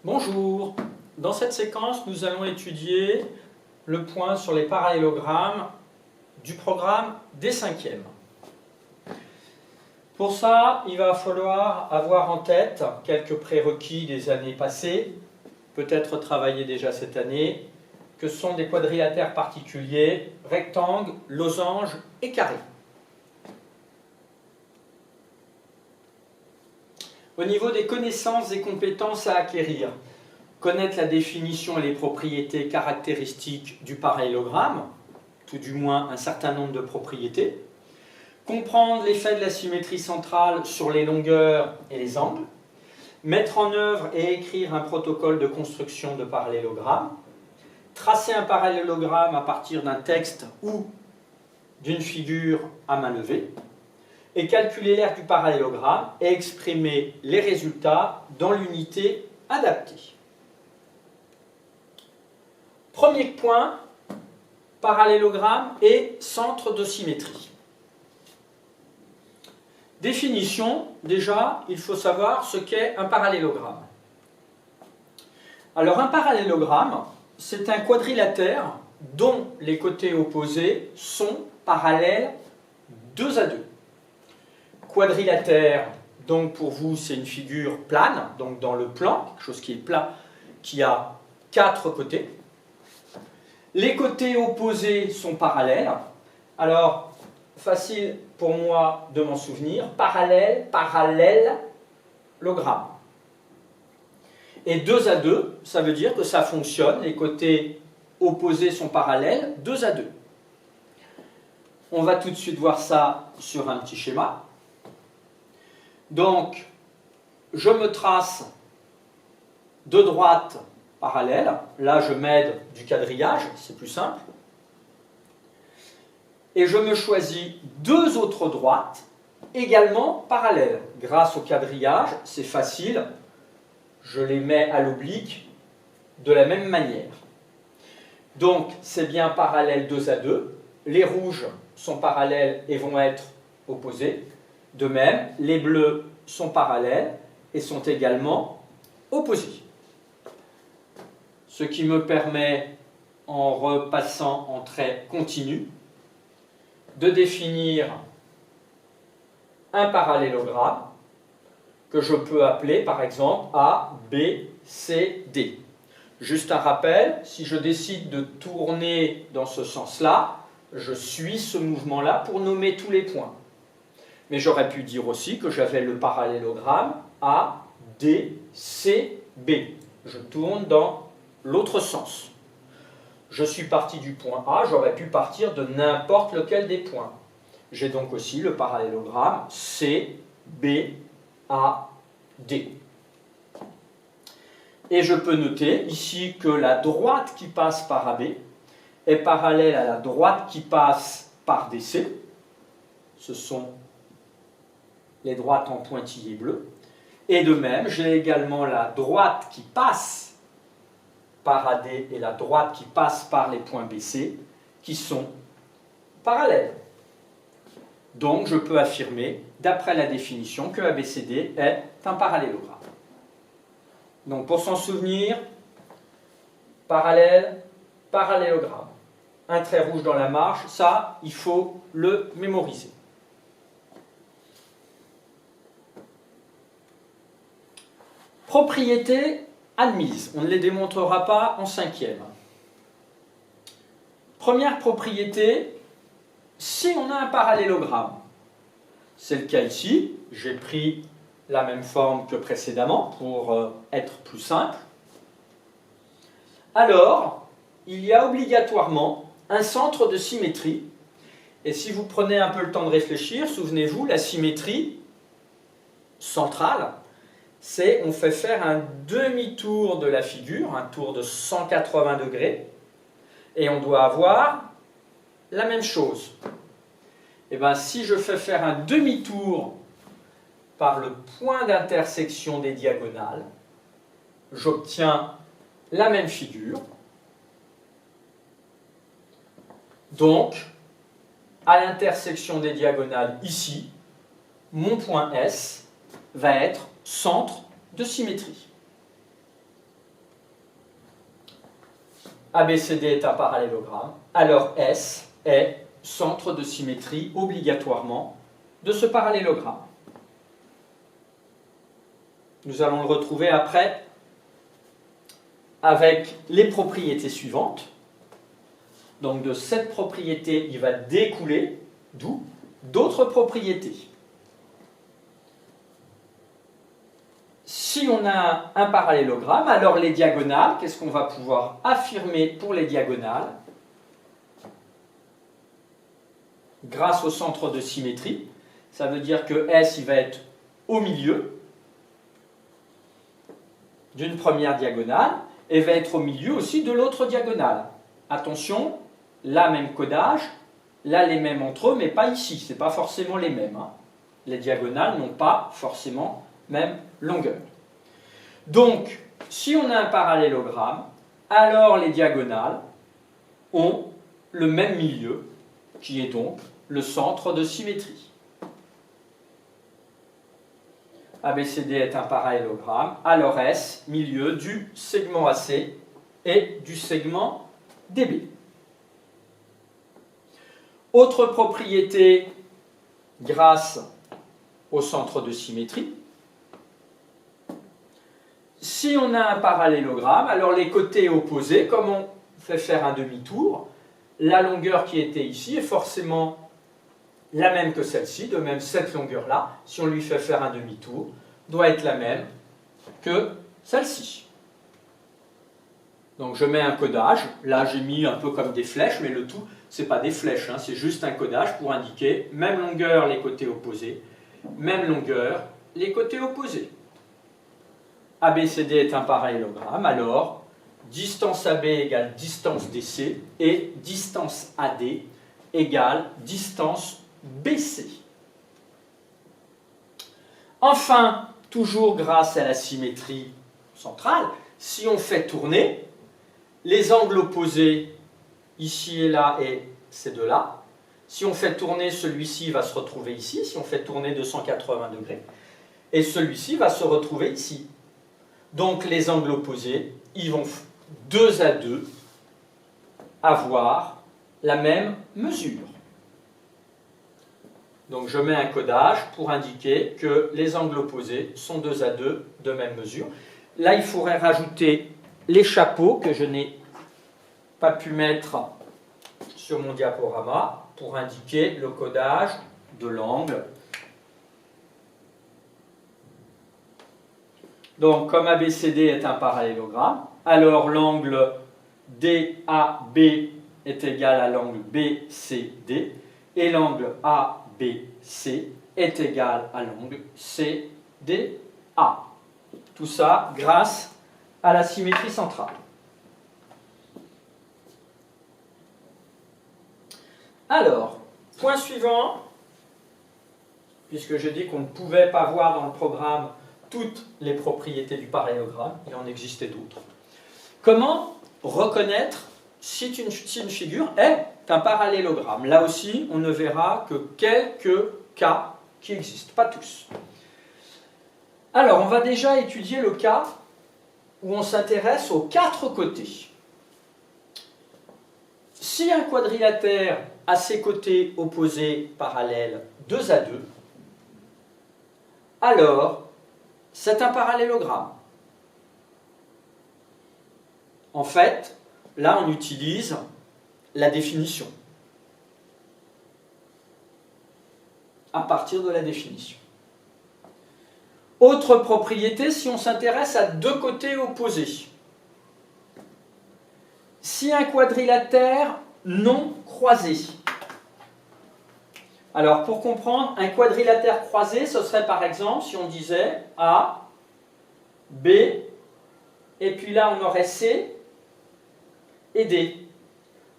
Bonjour, dans cette séquence nous allons étudier le point sur les parallélogrammes du programme des 5e. Pour ça, il va falloir avoir en tête quelques prérequis des années passées, peut-être travaillés déjà cette année, que sont des quadrilatères particuliers, rectangles, losanges et carrés. Au niveau des connaissances et compétences à acquérir, connaître la définition et les propriétés caractéristiques du parallélogramme, tout du moins un certain nombre de propriétés, comprendre l'effet de la symétrie centrale sur les longueurs et les angles, mettre en œuvre et écrire un protocole de construction de parallélogramme, tracer un parallélogramme à partir d'un texte ou d'une figure à main levée, et calculer l'aire du parallélogramme et exprimer les résultats dans l'unité adaptée. Premier point, parallélogramme et centre de symétrie. Définition, déjà, il faut savoir ce qu'est un parallélogramme. Alors un parallélogramme, c'est un quadrilatère dont les côtés opposés sont parallèles 2 à 2. Quadrilatère, donc pour vous c'est une figure plane, donc dans le plan, quelque chose qui est plat, qui a 4 côtés. Les côtés opposés sont parallèles. Alors, facile pour moi de m'en souvenir, parallèle, parallélogramme. Et 2 à 2, ça veut dire que ça fonctionne, les côtés opposés sont parallèles, 2 à 2. On va tout de suite voir ça sur un petit schéma. Donc, je me trace de droite parallèle. Là, je m'aide du quadrillage, c'est plus simple. Et je me choisis 2 autres droites, également parallèles. Grâce au quadrillage, c'est facile. Je les mets à l'oblique de la même manière. Donc, c'est bien parallèle 2 à 2. Les rouges sont parallèles et vont être opposés. De même, les bleus sont parallèles et sont également opposés. Ce qui me permet, en repassant en trait continu, de définir un parallélogramme que je peux appeler par exemple A, B, C, D. Juste un rappel, si je décide de tourner dans ce sens-là, je suis ce mouvement-là pour nommer tous les points. Mais j'aurais pu dire aussi que j'avais le parallélogramme A, D, C, B. Je tourne dans l'autre sens. Je suis parti du point A, j'aurais pu partir de n'importe lequel des points. J'ai donc aussi le parallélogramme C, B, A, D. Et je peux noter ici que la droite qui passe par AB est parallèle à la droite qui passe par DC. Ce sont les droites en pointillés bleus. Et de même, j'ai également la droite qui passe par AD et la droite qui passe par les points BC, qui sont parallèles. Donc, je peux affirmer, d'après la définition, que ABCD est un parallélogramme. Donc, pour s'en souvenir, parallèle, parallélogramme. Un trait rouge dans la marge, ça, il faut le mémoriser. Propriétés admises. On ne les démontrera pas en 5e. Première propriété, si on a un parallélogramme, c'est le cas ici, j'ai pris la même forme que précédemment pour être plus simple, alors il y a obligatoirement un centre de symétrie, et si vous prenez un peu le temps de réfléchir, souvenez-vous, la symétrie centrale, c'est on fait faire un demi-tour de la figure, un tour de 180 degrés, et on doit avoir la même chose. Et bien, si je fais faire un demi-tour par le point d'intersection des diagonales, j'obtiens la même figure. Donc, à l'intersection des diagonales ici, mon point S va être centre de symétrie. ABCD est un parallélogramme, alors S est centre de symétrie obligatoirement de ce parallélogramme. Nous allons le retrouver après avec les propriétés suivantes. Donc de cette propriété, il va découler d'où d'autres propriétés. Si on a un parallélogramme, alors les diagonales, qu'est-ce qu'on va pouvoir affirmer pour les diagonales? Grâce au centre de symétrie, ça veut dire que S il va être au milieu d'une première diagonale et va être au milieu aussi de l'autre diagonale. Attention, là même codage, là les mêmes entre eux, mais pas ici, ce n'est pas forcément les mêmes. Hein. Les diagonales n'ont pas forcément même longueur. Donc, si on a un parallélogramme, alors les diagonales ont le même milieu, qui est donc le centre de symétrie. ABCD est un parallélogramme, alors S, milieu du segment AC et du segment DB. Autre propriété grâce au centre de symétrie. Si on a un parallélogramme, alors les côtés opposés, comme on fait faire un demi-tour, la longueur qui était ici est forcément la même que celle-ci, de même cette longueur-là, si on lui fait faire un demi-tour, doit être la même que celle-ci. Donc je mets un codage, là j'ai mis un peu comme des flèches, mais le tout, ce n'est pas des flèches, hein, c'est juste un codage pour indiquer même longueur les côtés opposés, même longueur les côtés opposés. ABCD est un parallélogramme, alors distance AB égale distance DC et distance AD égale distance BC. Enfin, toujours grâce à la symétrie centrale, si on fait tourner, les angles opposés, ici et là, et ces deux-là, si on fait tourner, celui-ci va se retrouver ici, si on fait tourner de 180 degrés, et celui-ci va se retrouver ici. Donc les angles opposés, ils vont 2 à 2 avoir la même mesure. Donc je mets un codage pour indiquer que les angles opposés sont 2 à 2 de même mesure. Là, il faudrait rajouter les chapeaux que je n'ai pas pu mettre sur mon diaporama pour indiquer le codage de l'angle. Donc, comme ABCD est un parallélogramme, alors l'angle DAB est égal à l'angle BCD et l'angle ABC est égal à l'angle CDA. Tout ça grâce à la symétrie centrale. Alors, point suivant, puisque j'ai dit qu'on ne pouvait pas voir dans le programme toutes les propriétés du parallélogramme, il en existait d'autres. Comment reconnaître si une figure est un parallélogramme? Là aussi, on ne verra que quelques cas qui existent, pas tous. Alors, on va déjà étudier le cas où on s'intéresse aux 4 côtés. Si un quadrilatère a ses côtés opposés parallèles 2 à 2, alors c'est un parallélogramme. En fait, là on utilise la définition. À partir de la définition. Autre propriété, si on s'intéresse à 2 côtés opposés. Si un quadrilatère non croisé. Alors, pour comprendre, un quadrilatère croisé, ce serait par exemple, si on disait A, B, et puis là on aurait C et D.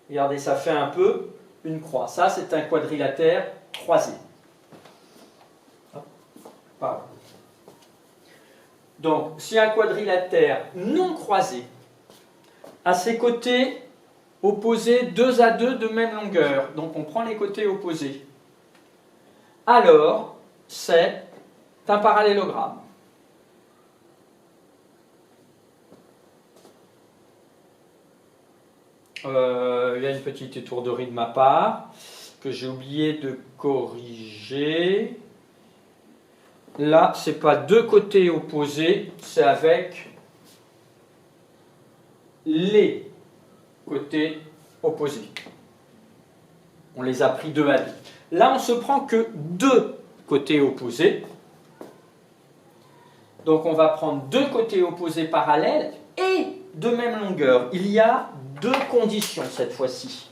Regardez, ça fait un peu une croix. Ça, c'est un quadrilatère croisé. Pardon. Donc, si un quadrilatère non croisé a ses côtés opposés 2 à 2 de même longueur, donc on prend les côtés opposés, alors c'est un parallélogramme. il y a une petite étourderie de ma part que j'ai oublié de corriger. Là, ce n'est pas deux côtés opposés, c'est avec les côtés opposés. On les a pris deux à deux. Là, on se prend que deux côtés opposés. Donc, on va prendre deux côtés opposés parallèles et de même longueur. Il y a deux conditions cette fois-ci.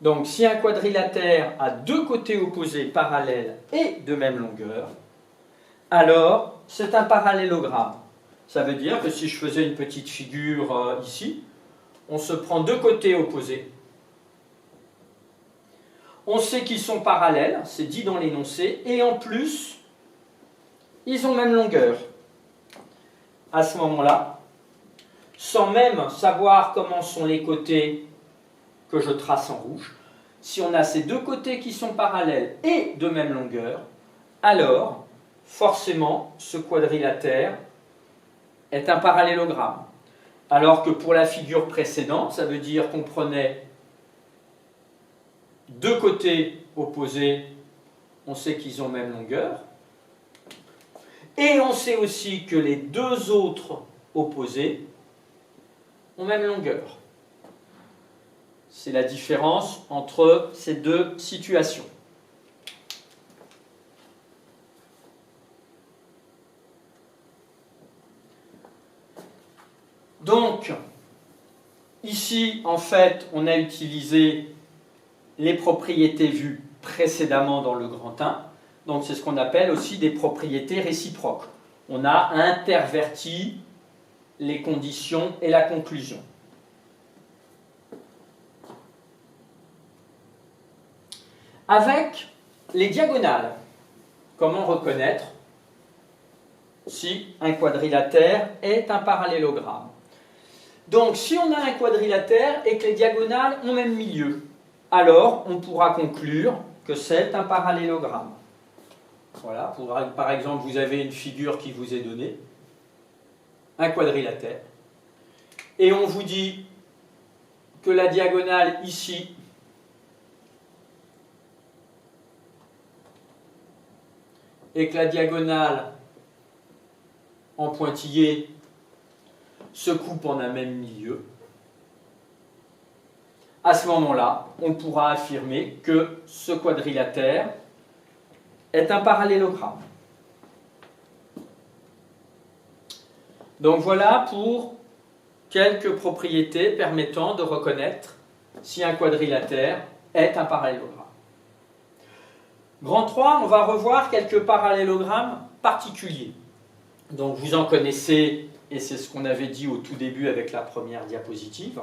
Donc, si un quadrilatère a deux côtés opposés parallèles et de même longueur, alors c'est un parallélogramme. Ça veut dire que si je faisais une petite figure ici, on se prend deux côtés opposés. On sait qu'ils sont parallèles, c'est dit dans l'énoncé, et en plus, ils ont même longueur. À ce moment-là, sans même savoir comment sont les côtés que je trace en rouge, si on a ces deux côtés qui sont parallèles et de même longueur, alors, forcément, ce quadrilatère est un parallélogramme. Alors que pour la figure précédente, ça veut dire qu'on prenait deux côtés opposés, on sait qu'ils ont même longueur, et on sait aussi que les deux autres opposés ont même longueur. C'est la différence entre ces deux situations. Donc, ici, en fait, on a utilisé les propriétés vues précédemment dans le grand 1. Donc, c'est ce qu'on appelle aussi des propriétés réciproques. On a interverti les conditions et la conclusion. Avec les diagonales, comment reconnaître si un quadrilatère est un parallélogramme? Donc, si on a un quadrilatère et que les diagonales ont même milieu, alors on pourra conclure que c'est un parallélogramme. Voilà, par exemple, vous avez une figure qui vous est donnée, un quadrilatère, et on vous dit que la diagonale ici et que la diagonale en pointillé se coupe en un même milieu, à ce moment-là, on pourra affirmer que ce quadrilatère est un parallélogramme. Donc voilà pour quelques propriétés permettant de reconnaître si un quadrilatère est un parallélogramme. Grand 3, on va revoir quelques parallélogrammes particuliers. Donc vous en connaissez, et c'est ce qu'on avait dit au tout début avec la première diapositive.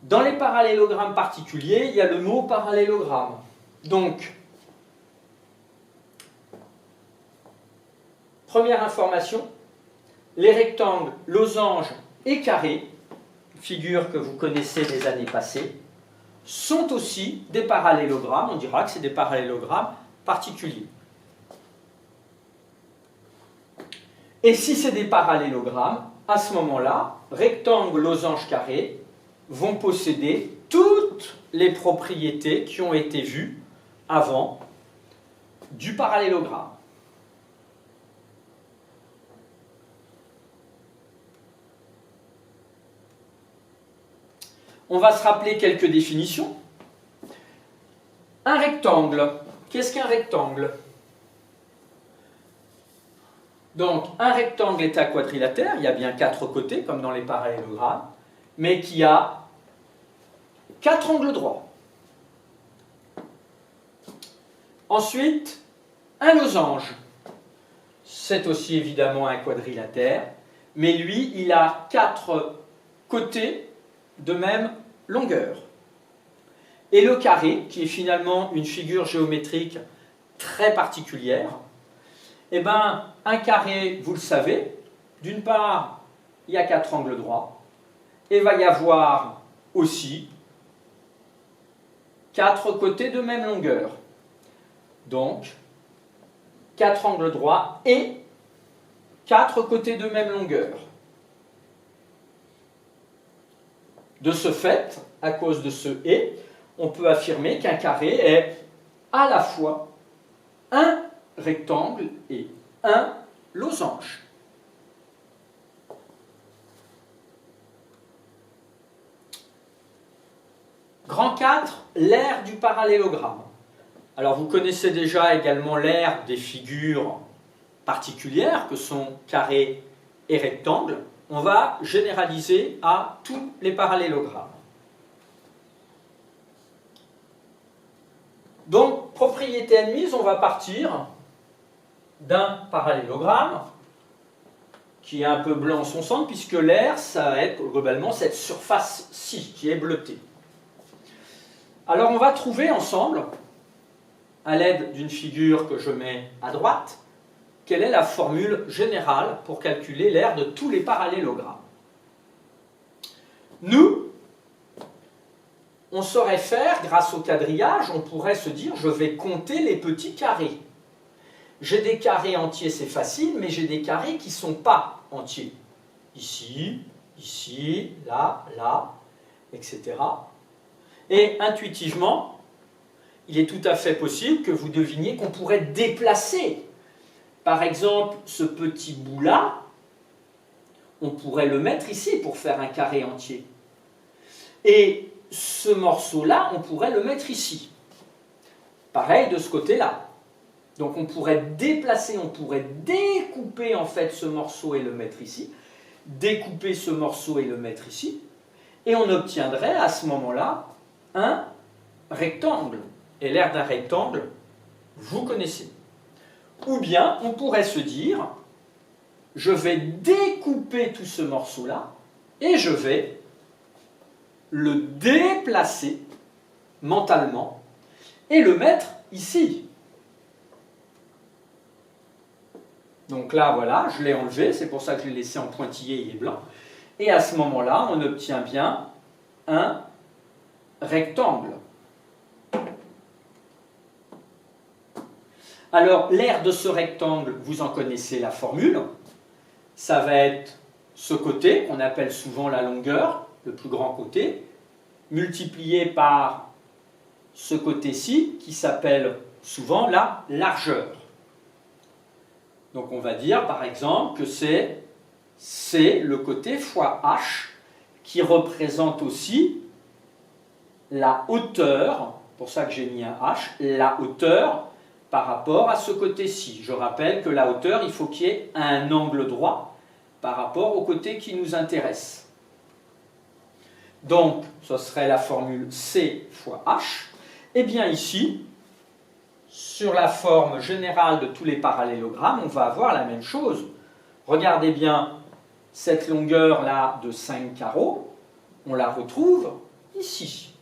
Dans les parallélogrammes particuliers, il y a le mot parallélogramme. Donc, première information, les rectangles, losanges et carrés, figures que vous connaissez des années passées, sont aussi des parallélogrammes. On dira que c'est des parallélogrammes particuliers. Et si c'est des parallélogrammes, à ce moment-là, rectangle, losange, carré vont posséder toutes les propriétés qui ont été vues avant du parallélogramme. On va se rappeler quelques définitions. Un rectangle. Qu'est-ce qu'un rectangle? Donc, un rectangle est un quadrilatère, il y a bien quatre côtés, comme dans les parallélogrammes, mais qui a quatre angles droits. Ensuite, un losange. C'est aussi évidemment un quadrilatère, mais lui, il a quatre côtés de même longueur. Et le carré, qui est finalement une figure géométrique très particulière, eh bien, un carré, vous le savez, d'une part, il y a quatre angles droits, et il va y avoir aussi quatre côtés de même longueur. Donc, 4 angles droits et 4 côtés de même longueur. De ce fait, à cause de ce « et », on peut affirmer qu'un carré est à la fois un rectangle et un losange. Grand 4, l'aire du parallélogramme. Alors vous connaissez déjà également l'aire des figures particulières que sont carré et rectangle. On va généraliser à tous les parallélogrammes. Donc, propriété admise, on va partir d'un parallélogramme qui est un peu blanc en son centre, puisque l'aire, ça va être globalement cette surface-ci qui est bleutée. Alors, on va trouver ensemble, à l'aide d'une figure que je mets à droite, quelle est la formule générale pour calculer l'aire de tous les parallélogrammes. Nous, on saurait faire, grâce au quadrillage, on pourrait se dire, je vais compter les petits carrés. J'ai des carrés entiers, c'est facile, mais j'ai des carrés qui ne sont pas entiers. Ici, ici, là, là, etc. Et intuitivement, il est tout à fait possible que vous deviniez qu'on pourrait déplacer. Par exemple, ce petit bout-là, on pourrait le mettre ici pour faire un carré entier. Et ce morceau-là, on pourrait le mettre ici. Pareil de ce côté-là. Donc on pourrait déplacer, on pourrait découper en fait ce morceau et le mettre ici, découper ce morceau et le mettre ici, et on obtiendrait à ce moment-là un rectangle. Et l'aire d'un rectangle, vous connaissez. Ou bien on pourrait se dire, je vais découper tout ce morceau-là et je vais le déplacer mentalement et le mettre ici. Donc là, voilà, je l'ai enlevé, c'est pour ça que je l'ai laissé en pointillé et blanc. Et à ce moment-là, on obtient bien un rectangle. Alors, l'aire de ce rectangle, vous en connaissez la formule. Ça va être ce côté, qu'on appelle souvent la longueur, le plus grand côté, multiplié par ce côté-ci, qui s'appelle souvent la largeur. Donc on va dire par exemple que c'est C, le côté, fois H, qui représente aussi la hauteur, pour ça que j'ai mis un H, la hauteur par rapport à ce côté-ci. Je rappelle que la hauteur, il faut qu'il y ait un angle droit par rapport au côté qui nous intéresse. Donc, ce serait la formule C fois H. Et bien ici, sur la forme générale de tous les parallélogrammes, on va avoir la même chose. Regardez bien cette longueur-là de 5 carreaux, on la retrouve ici.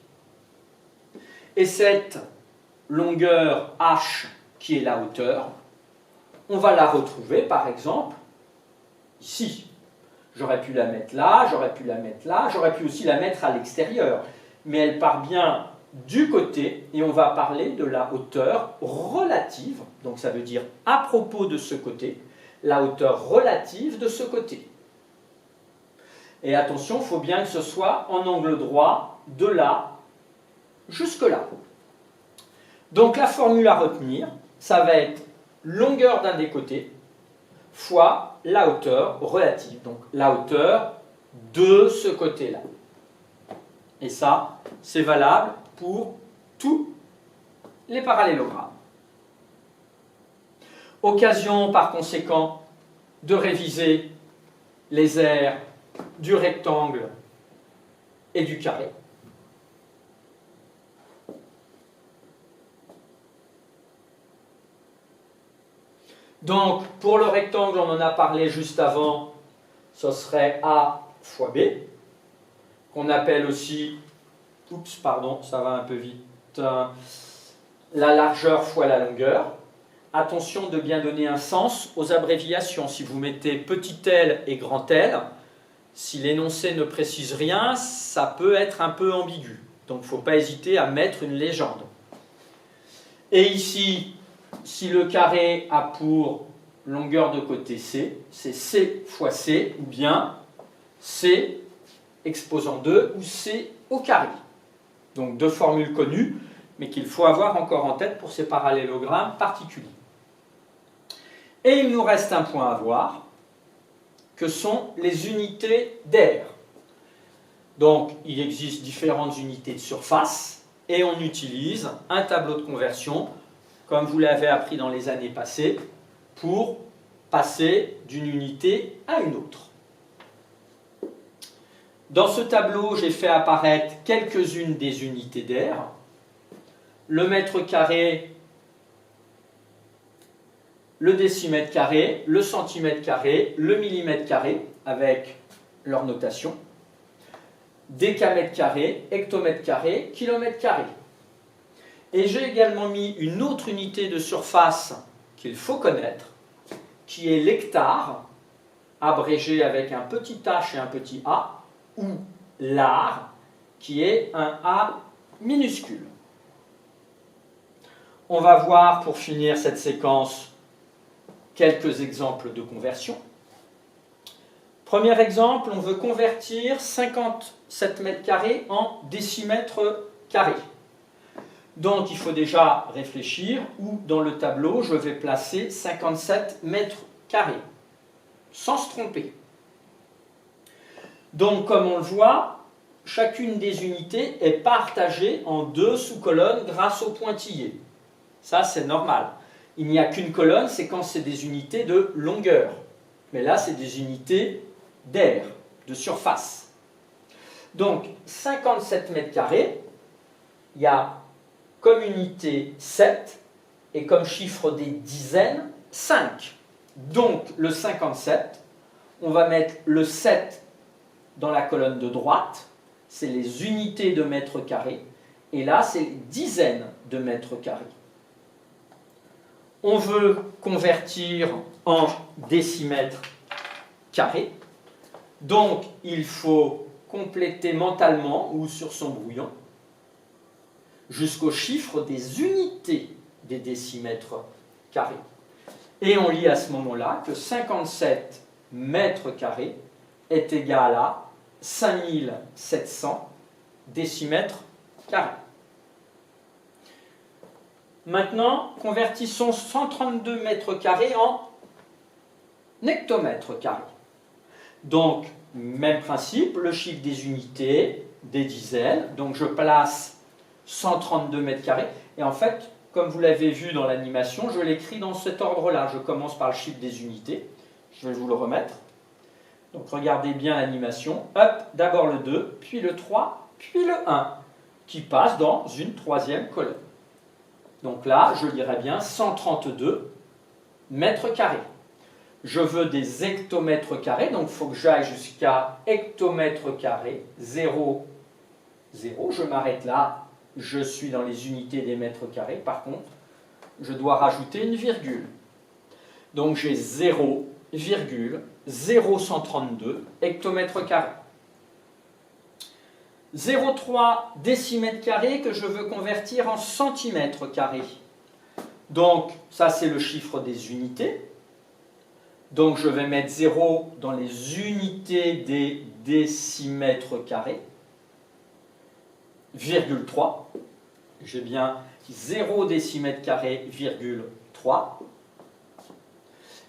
Et cette longueur H, qui est la hauteur, on va la retrouver par exemple ici. J'aurais pu la mettre là, j'aurais pu la mettre là, j'aurais pu aussi la mettre à l'extérieur. Mais elle part bien du côté et on va parler de la hauteur relative, donc ça veut dire à propos de ce côté, la hauteur relative de ce côté. Et attention, il faut bien que ce soit en angle droit de là jusque là. Donc la formule à retenir, ça va être longueur d'un des côtés fois la hauteur relative, donc la hauteur de ce côté-là. Et ça, c'est valable pour tous les parallélogrammes. Occasion, par conséquent, de réviser les aires du rectangle et du carré. Donc, pour le rectangle, on en a parlé juste avant, ce serait A fois B, qu'on appelle aussi, oups, pardon, ça va un peu vite, la largeur fois la longueur. Attention de bien donner un sens aux abréviations. Si vous mettez petit l et grand L, si l'énoncé ne précise rien, ça peut être un peu ambigu. Donc, il ne faut pas hésiter à mettre une légende. Et ici, si le carré a pour longueur de côté C, c'est C fois C, ou bien C exposant 2 ou C au carré. Donc deux formules connues, mais qu'il faut avoir encore en tête pour ces parallélogrammes particuliers. Et il nous reste un point à voir, que sont les unités d'air. Donc il existe différentes unités de surface, et on utilise un tableau de conversion, comme vous l'avez appris dans les années passées, pour passer d'une unité à une autre. Dans ce tableau, j'ai fait apparaître quelques-unes des unités d'air. Le mètre carré, le décimètre carré, le centimètre carré, le millimètre carré, avec leur notation. Décamètre carré, hectomètre carré, kilomètre carré. Et j'ai également mis une autre unité de surface qu'il faut connaître, qui est l'hectare, abrégé avec un petit h et un petit a, ou l'ar, qui est un a minuscule. On va voir, pour finir cette séquence, quelques exemples de conversion. Premier exemple, on veut convertir 57 mètres carrés en décimètres carrés. Donc il faut déjà réfléchir où dans le tableau je vais placer 57 mètres carrés, sans se tromper. Donc comme on le voit, chacune des unités est partagée en deux sous-colonnes grâce au pointillé. Ça c'est normal. Il n'y a qu'une colonne, c'est quand c'est des unités de longueur. Mais là c'est des unités d'air, de surface. Donc 57 mètres carrés, il y a comme unité 7 et comme chiffre des dizaines 5. Donc le 57, on va mettre le 7 dans la colonne de droite, c'est les unités de mètres carrés, et là c'est les dizaines de mètres carrés. On veut convertir en décimètres carrés, donc il faut compléter mentalement ou sur son brouillon jusqu'au chiffre des unités des décimètres carrés. Et on lit à ce moment-là que 57 mètres carrés est égal à 5700 décimètres carrés. Maintenant, convertissons 132 mètres carrés en hectomètres carrés. Donc, même principe, le chiffre des unités, des dizaines. Donc, je place 132 mètres carrés. Et en fait, comme vous l'avez vu dans l'animation, je l'écris dans cet ordre-là. Je commence par le chiffre des unités. Je vais vous le remettre. Donc, regardez bien l'animation. Hop, d'abord le 2, puis le 3, puis le 1, qui passe dans une troisième colonne. Donc là, je lirai bien 132 mètres carrés. Je veux des hectomètres carrés, donc il faut que j'aille jusqu'à hectomètres carrés, 0, 0. Je m'arrête là, je suis dans les unités des mètres carrés. Par contre, je dois rajouter une virgule. Donc j'ai 0,0132 hectomètres carrés. 0,3 décimètres carrés que je veux convertir en centimètres carrés. Donc, ça c'est le chiffre des unités. Donc, je vais mettre 0 dans les unités des décimètres carrés. 3. J'ai bien 0 décimètre carré, virgule 3.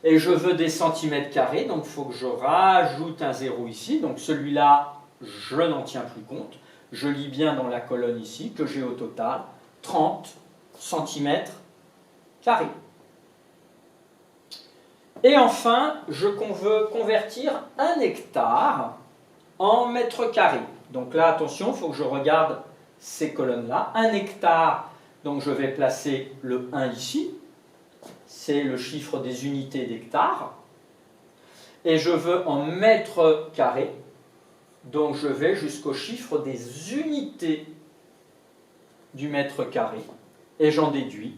Et je veux des centimètres carrés, donc il faut que je rajoute un 0 ici. Donc, celui-là, je n'en tiens plus compte. Je lis bien dans la colonne ici que j'ai au total 30 cm². Et enfin, je veux convertir un hectare en mètres carrés. Donc là, attention, il faut que je regarde ces colonnes-là. Un hectare, donc je vais placer le 1 ici. C'est le chiffre des unités d'hectare. Et je veux en mètres carrés. Donc je vais jusqu'au chiffre des unités du mètre carré et j'en déduis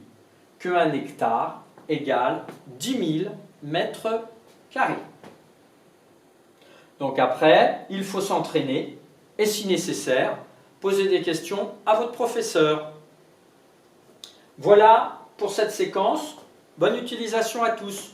qu'un hectare égale 10 000 mètres carrés. Donc après, il faut s'entraîner et si nécessaire, poser des questions à votre professeur. Voilà pour cette séquence. Bonne utilisation à tous.